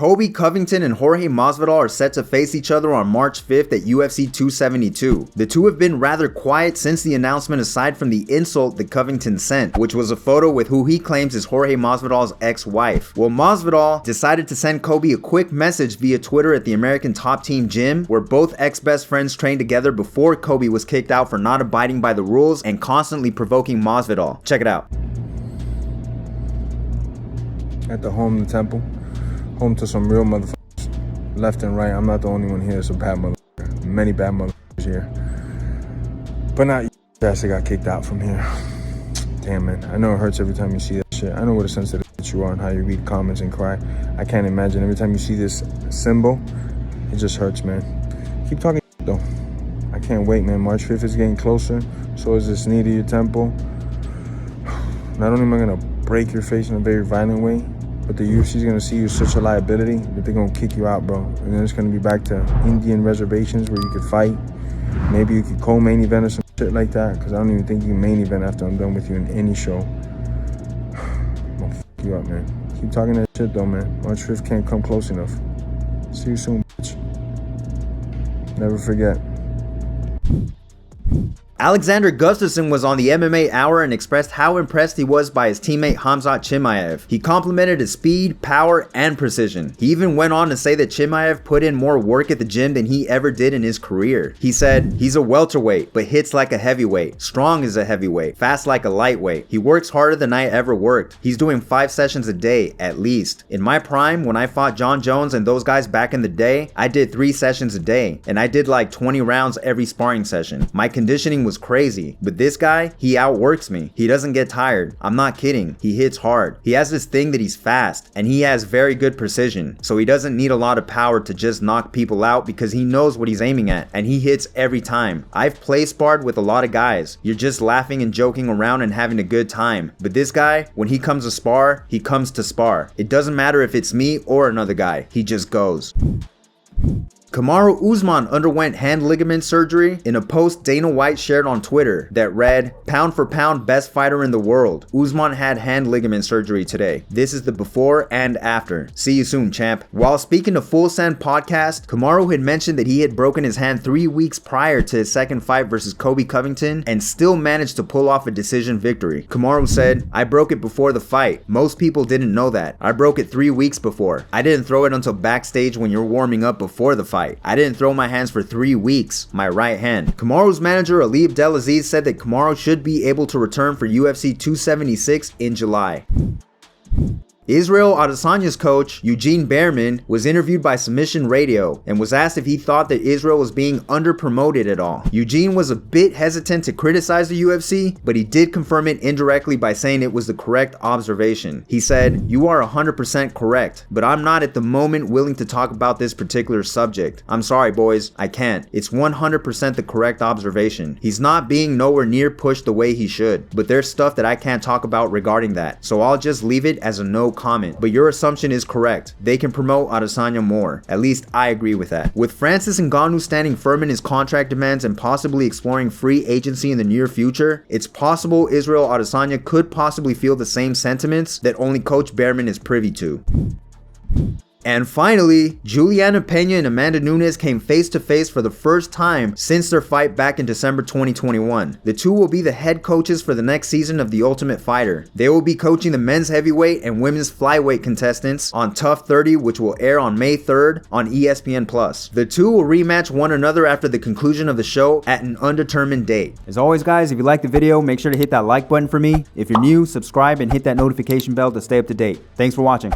Colby Covington and Jorge Masvidal are set to face each other on March 5th at UFC 272. The two have been rather quiet since the announcement, aside from the insult that Covington sent, which was a photo with who he claims is Jorge Masvidal's ex-wife. Well, Masvidal decided to send Colby a quick message via Twitter at the American Top Team gym, where both ex-best friends trained together before Colby was kicked out for not abiding by the rules and constantly provoking Masvidal. Check it out. At the home, the temple. Home to some real motherfuckers. Left and right, I'm not the only one here. It's a bad motherfucker. Many bad motherfuckers here. But not you guys that got kicked out from here. Damn, man. I know it hurts every time you see that shit. I know what a sensitive bitch you are and how you read comments and cry. I can't imagine. Every time you see this symbol, it just hurts, man. Keep talking though. I can't wait, man. March 5th is getting closer. So is this knee to your temple. Not only am I going to break your face in a very violent way, but the UFC's gonna see you as such a liability that they're gonna kick you out, bro. And then it's gonna be back to Indian reservations where you could fight. Maybe you could co-main event or some shit like that, because I don't even think you can main event after I'm done with you in any show. I'm gonna fuck you up, man. Keep talking that shit though, man. March 5th can't come close enough. See you soon, bitch. Never forget. Alexander Gustaffson was on the MMA Hour and expressed how impressed he was by his teammate Khamzat Chimaev. He complimented his speed, power, and precision. He even went on to say that Chimaev put in more work at the gym than he ever did in his career. He said, "He's a welterweight, but hits like a heavyweight, strong as a heavyweight, fast like a lightweight. He works harder than I ever worked. He's doing 5 sessions a day, at least. In my prime, when I fought John Jones and those guys back in the day, I did 3 sessions a day, and I did like 20 rounds every sparring session. My conditioning was crazy, but this guy, he outworks me. He doesn't get tired. I'm not kidding. He hits hard. He has this thing that he's fast, and he has very good precision, so he doesn't need a lot of power to just knock people out because he knows what he's aiming at, and he hits every time. I've play sparred with a lot of guys. You're just laughing and joking around and having a good time, but this guy, when he comes to spar, he comes to spar. It doesn't matter if it's me or another guy. He just goes." Kamaru Usman underwent hand ligament surgery in a post Dana White shared on Twitter that read, "Pound for pound best fighter in the world. Usman had hand ligament surgery today. This is the before and after. See you soon, champ." While speaking to Full Send podcast, Kamaru had mentioned that he had broken his hand 3 weeks prior to his second fight versus Colby Covington and still managed to pull off a decision victory. Kamaru said, "I broke it before the fight. Most people didn't know that. I broke it 3 weeks before. I didn't throw it until backstage when you're warming up before the fight. I didn't throw my hands for 3 weeks, my right hand." Kamaru's manager Ali Abdelaziz said that Kamaru should be able to return for UFC 276 in July. Israel Adesanya's coach, Eugene Bareman, was interviewed by Submission Radio and was asked if he thought that Israel was being underpromoted at all. Eugene was a bit hesitant to criticize the UFC, but he did confirm it indirectly by saying it was the correct observation. He said, "You are 100% correct, but I'm not at the moment willing to talk about this particular subject. I'm sorry, boys, I can't. It's 100% the correct observation. He's not being nowhere near pushed the way he should, but there's stuff that I can't talk about regarding that, so I'll just leave it as a no comment. But your assumption is correct. They can promote Adesanya more. At least I agree with that." With Francis Ngannou standing firm in his contract demands and possibly exploring free agency in the near future, it's possible Israel Adesanya could possibly feel the same sentiments that only Coach Bareman is privy to. And finally, Julianna, Pena, and Amanda Nunes came face to face for the first time since their fight back in December 2021. The two will be the head coaches for the next season of The Ultimate Fighter. They will be coaching the men's heavyweight and women's flyweight contestants on Tough 30, which will air on May 3rd on ESPN+. The two will rematch one another after the conclusion of the show at an undetermined date. As always, guys, if you liked the video, make sure to hit that like button for me. If you're new, subscribe and hit that notification bell to stay up to date. Thanks for watching.